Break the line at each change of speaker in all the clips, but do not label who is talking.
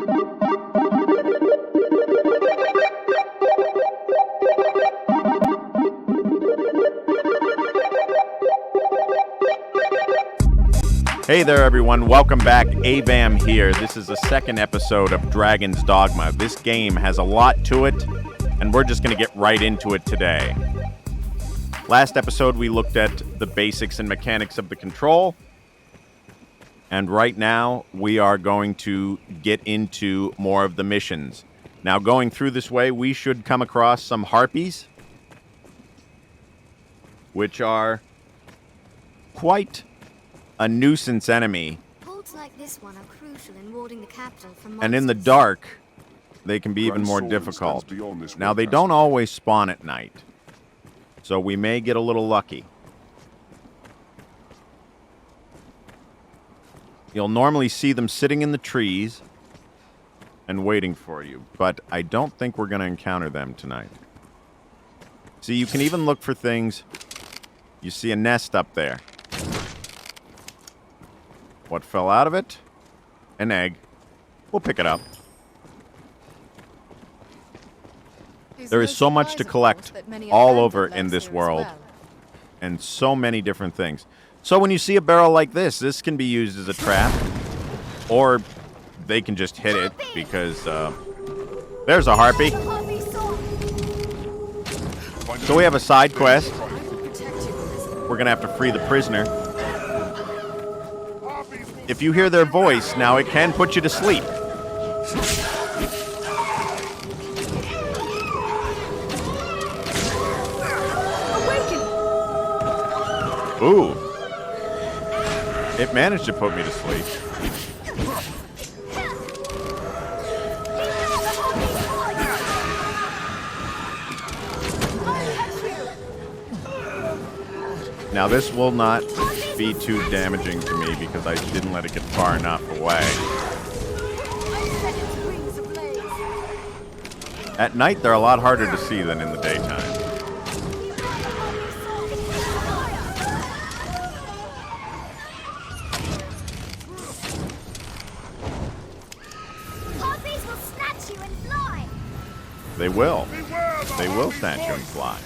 Hey there, everyone. Welcome back. AVAM here. This is the second episode of Dragon's Dogma. This game has a lot to it, and we're just going to get right into it today. Last episode, we looked at the basics and mechanics of the control, and right now, we are going to get into more of the missions. Now, going through this way, we should come across some harpies, which are quite a nuisance enemy.
Holds like this one are crucial in warding the capital from
and in the dark, they can be even more difficult. Now, they don't always spawn at night, so we may get a little lucky. You'll normally see them sitting in the trees and waiting for you, but I don't think we're going to encounter them tonight. See, you can even look for things. You see a nest up there. What fell out of it? An egg. We'll pick it up. There is so much to collect all over in this world, and so many different things. So when you see a barrel like this can be used as a trap, or they can just hit it because there's a harpy. So we have a side quest. We're going to have to free the prisoner. If you hear their voice, now it can put you to sleep. Ooh. It managed to put me to sleep. Now this will not be too damaging to me because I didn't let it get far enough away. At night, they're a lot harder to see than in the daytime.
Harpies will snatch you and fly.
They will. They will snatch you and fly.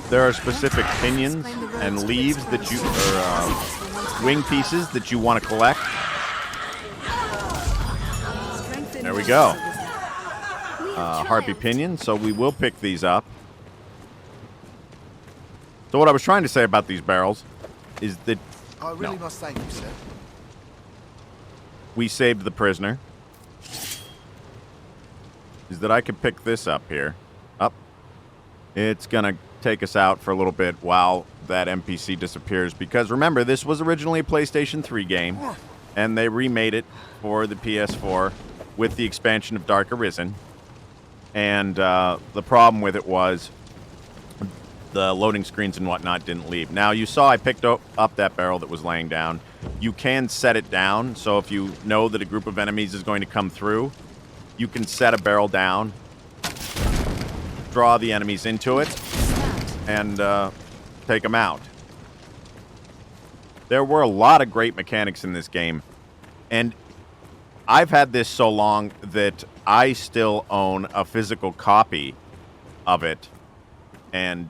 There are specific pinions and leaves that you, or wing pieces that you want to collect. There we go. Harpy pinion, so we will pick these up. So what I was trying to say about these barrels is that
I really must thank you, sir.
we saved the prisoner. Is that I could pick this up here. Up. It's gonna take us out for a little bit while that NPC disappears, because remember, this was originally a PlayStation 3 game, and they remade it for the PS4 with the expansion of Dark Arisen, and the problem with it was the loading screens and whatnot didn't leave. Now, you saw I picked up that barrel that was laying down. You can set it down, so if you know that a group of enemies is going to come through, you can set a barrel down, draw the enemies into it, and take them out. There were a lot of great mechanics in this game, and I've had this so long that I still own a physical copy of it and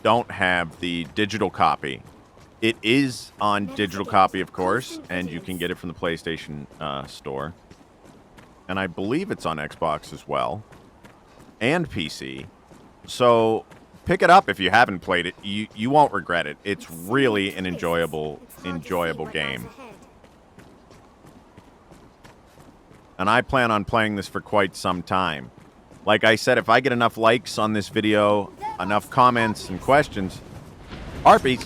don't have the digital copy. It is on digital copy, of course, and you can get it from the PlayStation store. And I believe it's on Xbox as well, and PC. So pick it up if you haven't played it. You won't regret it. It's really an enjoyable game. And I plan on playing this for quite some time. Like I said, if I get enough likes on this video, enough comments and questions, harpies.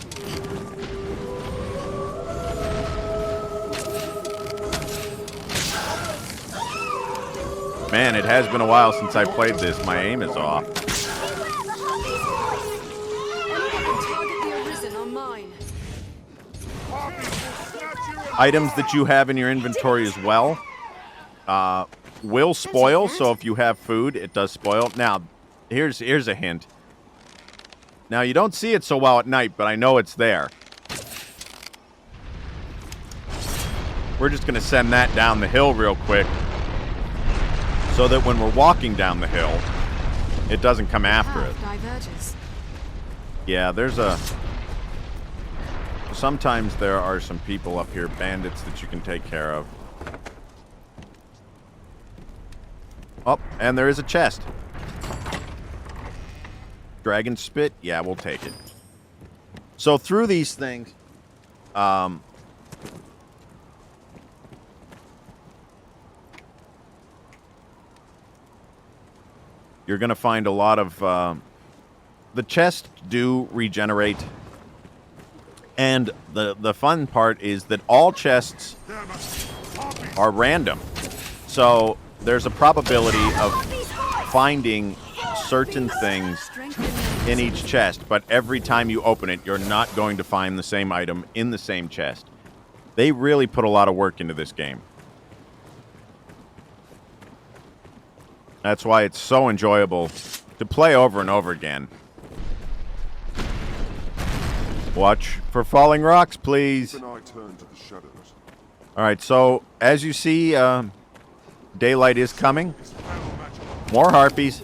Man, it has been a while since I played this. My aim is off. Items that you have in your inventory as well will spoil, so if you have food, it does spoil. Now, here's a hint. Now, you don't see it so well at night, but I know it's there. we're just going to send that down the hill real quick so that when we're walking down the hill, it doesn't come after us.
Diverges.
Yeah, sometimes there are some people up here, bandits, that you can take care of. Oh, and there is a chest. Dragon spit? Yeah, we'll take it. So through these things, you're going to find a lot of... the chests do regenerate. And the fun part is that all chests are random. So there's a probability of finding certain things in each chest. But every time you open it, you're not going to find the same item in the same chest. They really put a lot of work into this game. That's why it's so enjoyable to play over and over again. Watch for falling rocks, please. Alright, so as you see, daylight is coming. More harpies.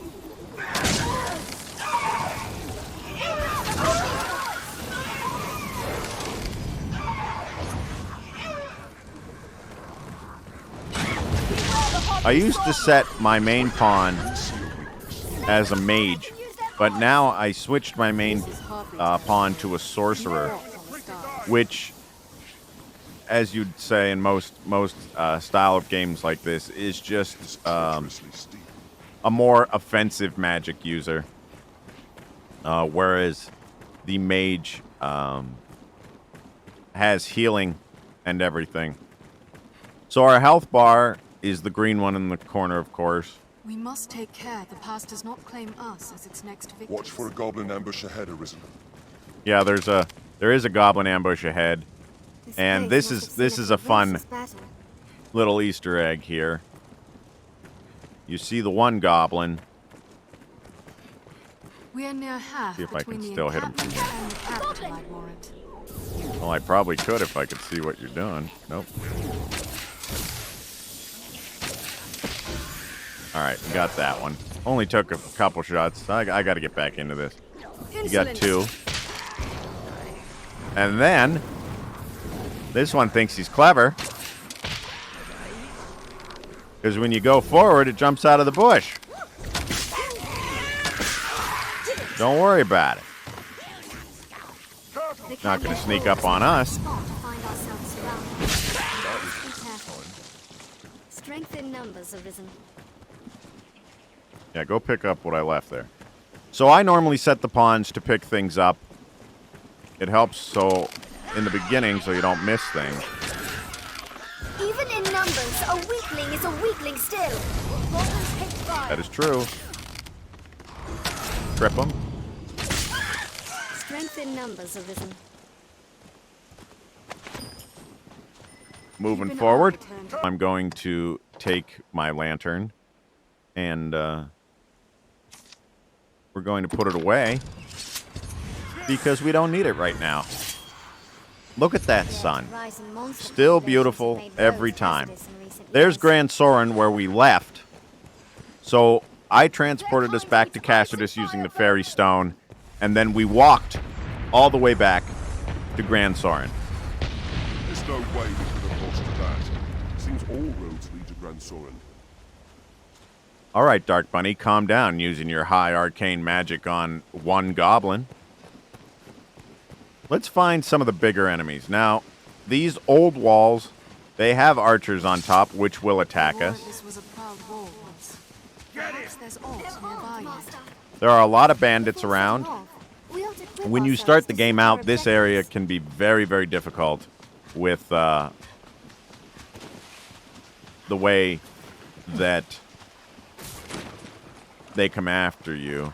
I used to set my main pawn as a mage, but now I switched my main pawn to a sorcerer, which, as you'd say in most style of games like this, is just a more offensive magic user, whereas the mage has healing and everything. So our health bar is the green one in the corner, of course.
We must take care the past does not claim us as its next victim.
Watch for a goblin ambush ahead, Arisen.
Yeah, there is a goblin ambush ahead, and this is a fun little Easter egg here. You see the one goblin.
We are near half.
See if I can
between the
still hit him.
encampment and the capital, I'd warrant.
Well, I probably could if I could see what you're doing. Nope. All right, got that one. Only took a couple shots. I got to get back into this. You got two. And then, this one thinks he's clever. Because when you go forward, it jumps out of the bush. Don't worry about it. Not going to sneak up on us.
Strength in numbers, Arisen.
Yeah, go pick up what I left there. So I normally set the pawns to pick things up. It helps so in the beginning so you don't miss things.
Even in numbers, a weakling is a weakling still.
That is true. Trip them.
Strength in numbers, Arisen.
Moving forward, I'm going to take my lantern and we're going to put it away because we don't need it right now. Look at that sun. Still beautiful every time. There's Grand Soren where we left. So I transported us back to Cassius using the fairy stone, and then we walked all the way back to Grand Soren.
There's no way we could have lost to that. Seems all roads lead to Grand Soren.
All right, Dark Bunny, calm down using your high arcane magic on one goblin. Let's find some of the bigger enemies. Now, these old walls, they have archers on top, which will attack us.
This was a proud wall once. Perhaps there's odds nearby yet.
There are a lot of bandits around. When you start the game out, this area can be very, very difficult with the way that they come after you.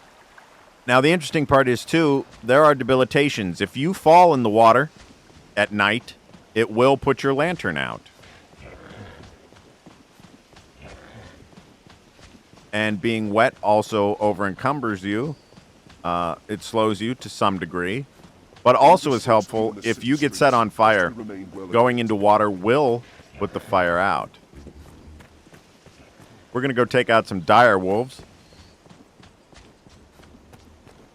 Now, the interesting part is, too, there are debilitations. If you fall in the water at night, it will put your lantern out. And being wet also over-encumbers you. It slows you to some degree. But also is helpful if you get set on fire. Going into water will put the fire out. We're going to go take out some dire wolves.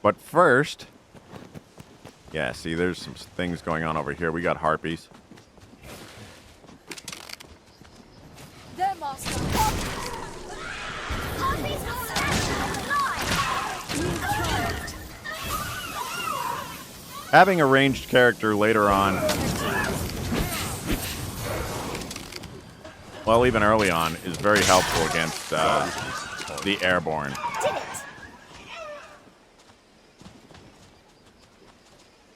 But first... Yeah, see, there's some things going on over here. We got harpies.
There, Master.
Harpies will slash alive!
Having a ranged character later on, well, even early on, is very helpful against the airborne.
Did it!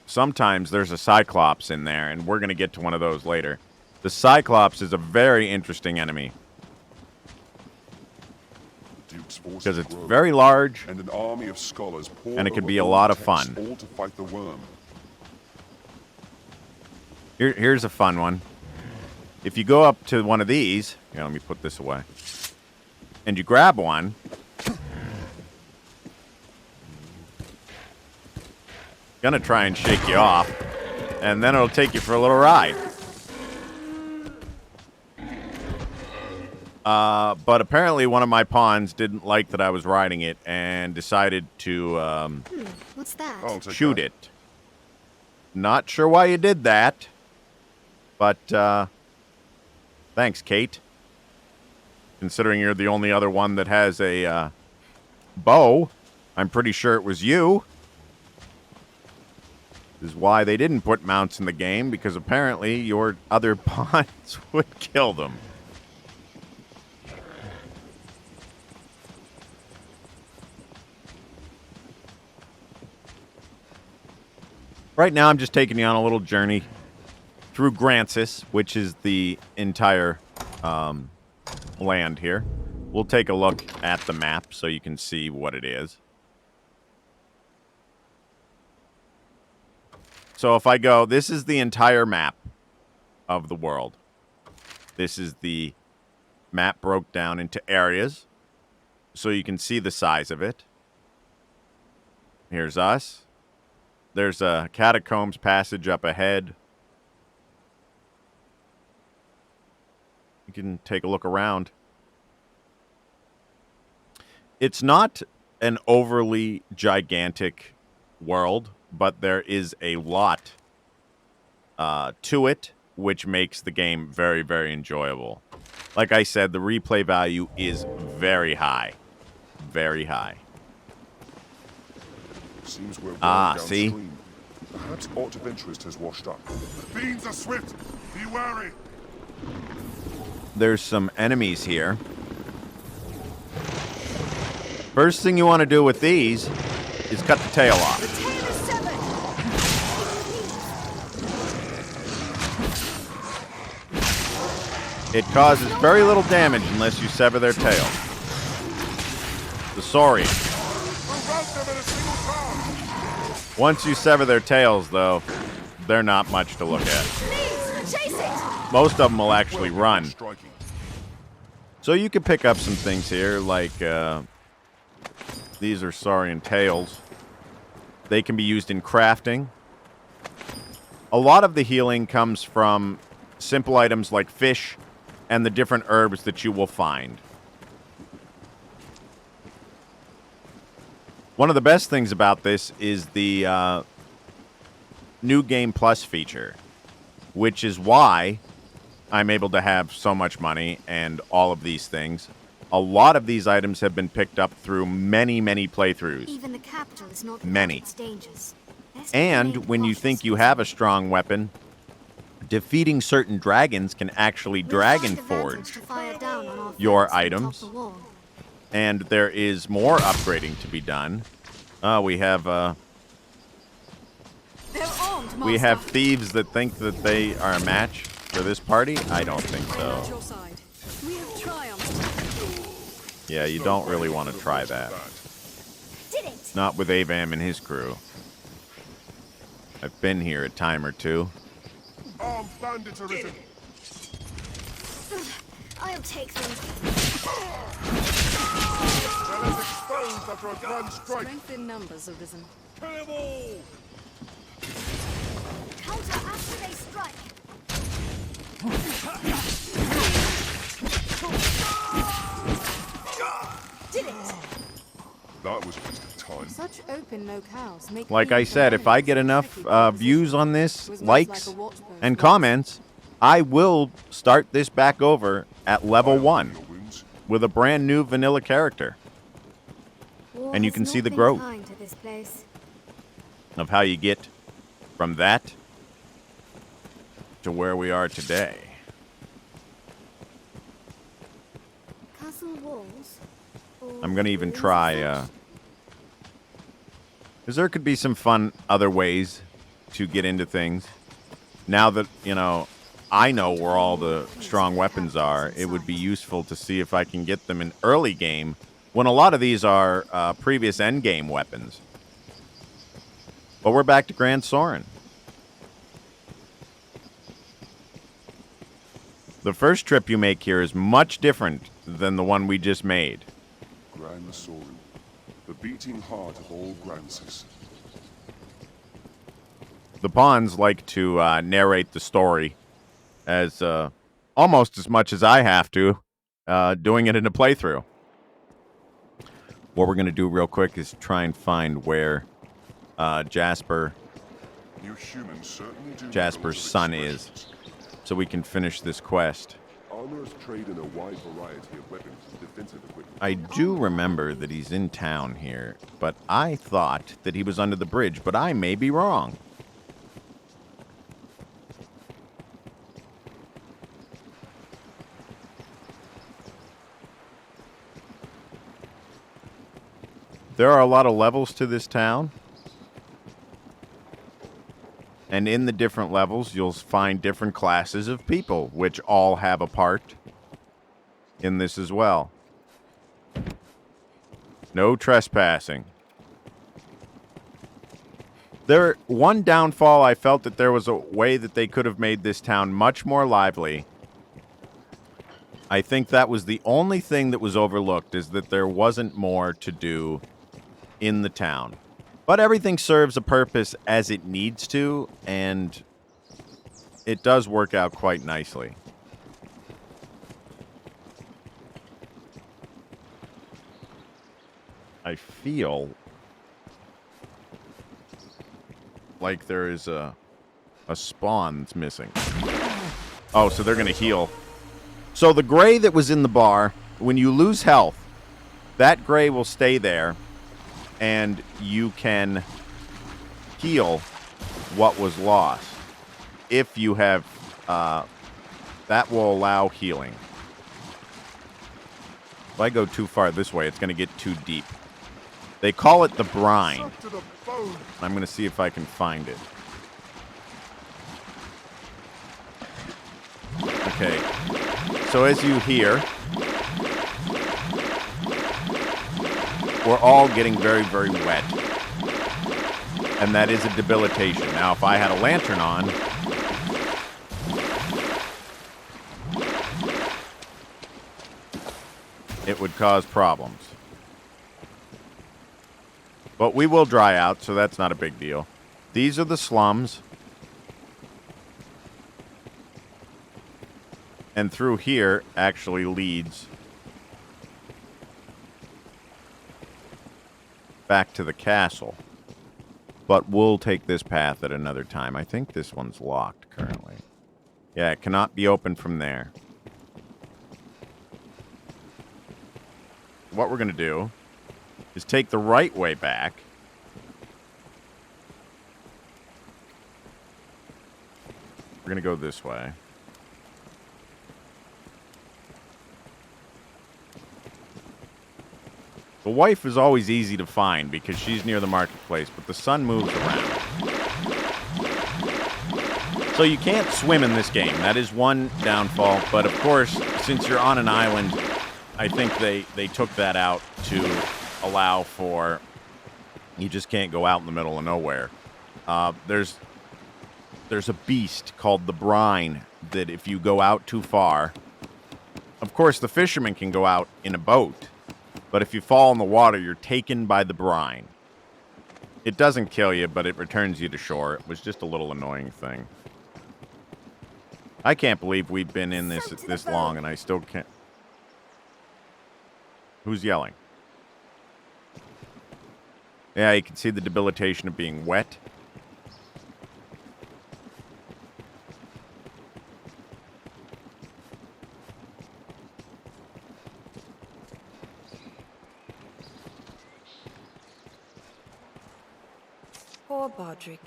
Sometimes there's a Cyclops in there, and we're going to get to one of those later. The Cyclops is a very interesting enemy because it's very large,
and an army of scholars pour
and it can
over
be a
all
lot of
texts,
fun.
all to fight the worm.
Here's a fun one. If you go up to one of these, here, let me put this away, and you grab one, gonna try and shake you off, and then it'll take you for a little ride. But apparently one of my pawns didn't like that I was riding it and decided to
What's that?
I'll take
shoot
that.
it. Not sure why you did that, but thanks, Kate. Considering you're the only other one that has a bow, I'm pretty sure it was you. This is why they didn't put mounts in the game, because apparently your other pawns would kill them. Right now I'm just taking you on a little journey through Grancis, which is the entire land here. We'll take a look at the map so you can see what it is. So if I go, this is the entire map of the world. This is the map broke down into areas so you can see the size of it. Here's us. There's a catacombs passage up ahead. You can take a look around. It's not an overly gigantic world, but there is a lot to it, which makes the game very, very enjoyable. Like I said, the replay value is very high. Very high.
Seems we're well
see?
downstream. Perhaps aught of interest has washed up. The fiends are swift. Be wary.
There's some enemies here. First thing you want to do with these is cut the tail off.
The tail is severed!
It causes very little damage unless you sever their tail. The Saurian.
We'll rout them in a single charge.
Once you sever their tails, though, they're not much to look at.
Please, chase it!
Most of them will actually run.
Striking.
So you can pick up some things here, like these are Saurian tails. They can be used in crafting. A lot of the healing comes from simple items like fish and the different herbs that you will find. One of the best things about this is the New Game Plus feature, which is why I'm able to have so much money and all of these things. A lot of these items have been picked up through many, many playthroughs.
Even the capital is not
Many.
without its dangers. Best
And
remain
when you
cautious.
think you have a strong weapon, defeating certain dragons can actually
We'll
dragon
find
forge
advantage to fire down on our
your
foes from
items.
atop the wall.
And there is more upgrading to be done. We have
They're armed, Master.
we have thieves that think that they are a match for this party. I don't think
At
so.
your side. We have triumphed.
Yeah, you don't really want to try that.
Did it!
Not with Avam and his crew. I've been here a time or two.
Armed bandits arisen.
I'll take them.
They're as exposed after a grand strike.
Strength in numbers have risen.
Kill them all.
Counter after they strike.
was a waste of time.
Such open locales make
Like I
being
said, if I get enough
tricky to
views on
resist.
this,
Was most
likes,
like a watchpost
and
once.
comments, I will start this back over at level
I'll
1
heal your wounds.
with a brand new vanilla character
War
And you
has
can see
not
the
been
growth.
kind to this place.
of how you get from that to where we are today.
Castle walls. Or
I'm going to even
ruins of
try,
such?
because there could be some fun other ways to get into things. Now that, I know where all the strong weapons are, it would be useful to see if I can get them in early game, when a lot of these are previous endgame weapons. But we're back to Grand Soren. The first trip you make here is much different than the one we just made.
Grand Soren, the beating heart of all Grances.
The pawns like to narrate the story as almost as much as I have to, doing it in a playthrough. What we're going to do real quick is try and find where Jasper's
You humans certainly do
Jasper's
need a lot
son
of
is,
expressions.
so we can finish this quest.
Armorers trade in a wide variety of weapons and defensive equipment.
I do remember that he's in town here, but I thought that he was under the bridge, but I may be wrong. There are a lot of levels to this town. And in the different levels, you'll find different classes of people, which all have a part in this as well. No trespassing. One downfall, I felt that there was a way that they could have made this town much more lively. I think that was the only thing that was overlooked, is that there wasn't more to do in the town. But everything serves a purpose as it needs to, and it does work out quite nicely. I feel like there is a spawn that's missing. Oh, so they're going to heal. So the gray that was in the bar, when you lose health, that gray will stay there, and you can heal what was lost. If you have, that will allow healing. If I go too far this way, it's going to get too deep. They call it the brine.
Sucked to the bone.
I'm going to see if I can find it. Okay. So as you hear, we're all getting very, very wet. And that is a debilitation. Now, if I had a lantern on, it would cause problems. But we will dry out, so that's not a big deal. These are the slums. And through here actually leads back to the castle. But we'll take this path at another time. I think this one's locked currently. Yeah, it cannot be opened from there. What we're going to do is take the right way back. We're going to go this way. The wife is always easy to find because she's near the marketplace, but the sun moves around. So you can't swim in this game. That is one downfall. But of course, since you're on an island, I think they took that out to allow for... You just can't go out in the middle of nowhere. There's a beast called the brine that if you go out too far... Of course, the fishermen can go out in a boat. But if you fall in the water, you're taken by the brine. It doesn't kill you, but it returns you to shore. It was just a little annoying thing. I can't believe we've been in this long, and I still can't... Who's yelling? Yeah, you can see the debilitation of being wet.
Poor Bodrick.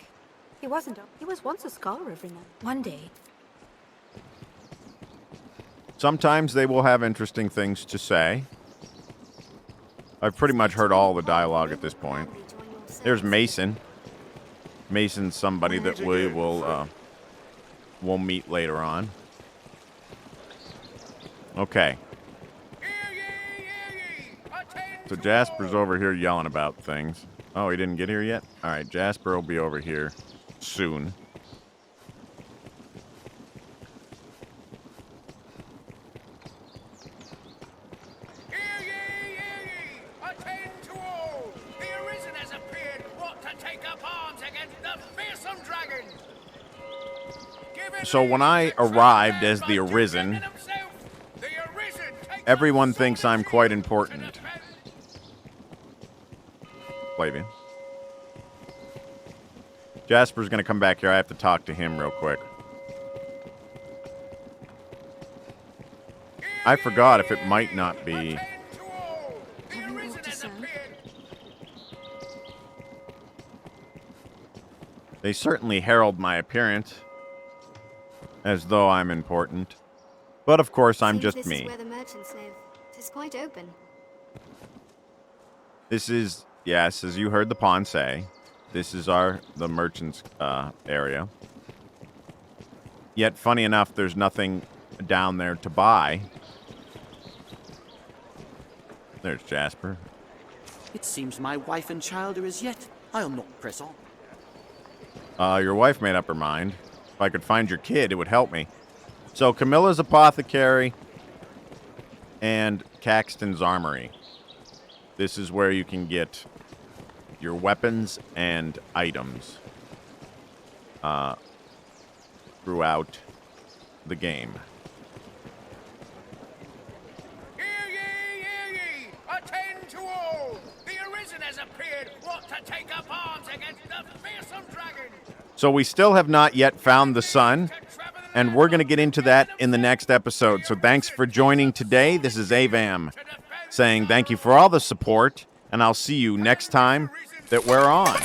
He was once a scholar every night. One day.
Sometimes they will have interesting things to say. I've pretty much heard all the dialogue at this point. There's Mason. Mason's somebody that we will we'll meet later on. Okay. So Jasper's over here yelling about things. Oh, he didn't get here yet? All right, Jasper will be over here soon. So when I arrived as the Arisen, everyone thinks I'm quite important. Flavian. Jasper's going to come back here. I have to talk to him real quick. I forgot if it might not be... They certainly herald my appearance as though I'm important. But of course, I'm just
this
me.
is where the merchants live. It is quite open.
This is, yes, as you heard the pawn say, this is the merchant's area. Yet, funny enough, there's nothing down there to buy. There's Jasper.
It seems my wife and child are as yet. I'll not press on.
Your wife made up her mind. If I could find your kid, it would help me. So, Camilla's Apothecary and Caxton's Armory. This is where you can get your weapons and items throughout the game.
Hear ye, hear ye! Attend to all! The Arisen has appeared, what to take up arms against the fearsome dragon!
So we still have not yet found the sun, and we're going to get into that in the next episode. So thanks for joining today. This is AVAM saying thank you for all the support, and I'll see you next time that we're on.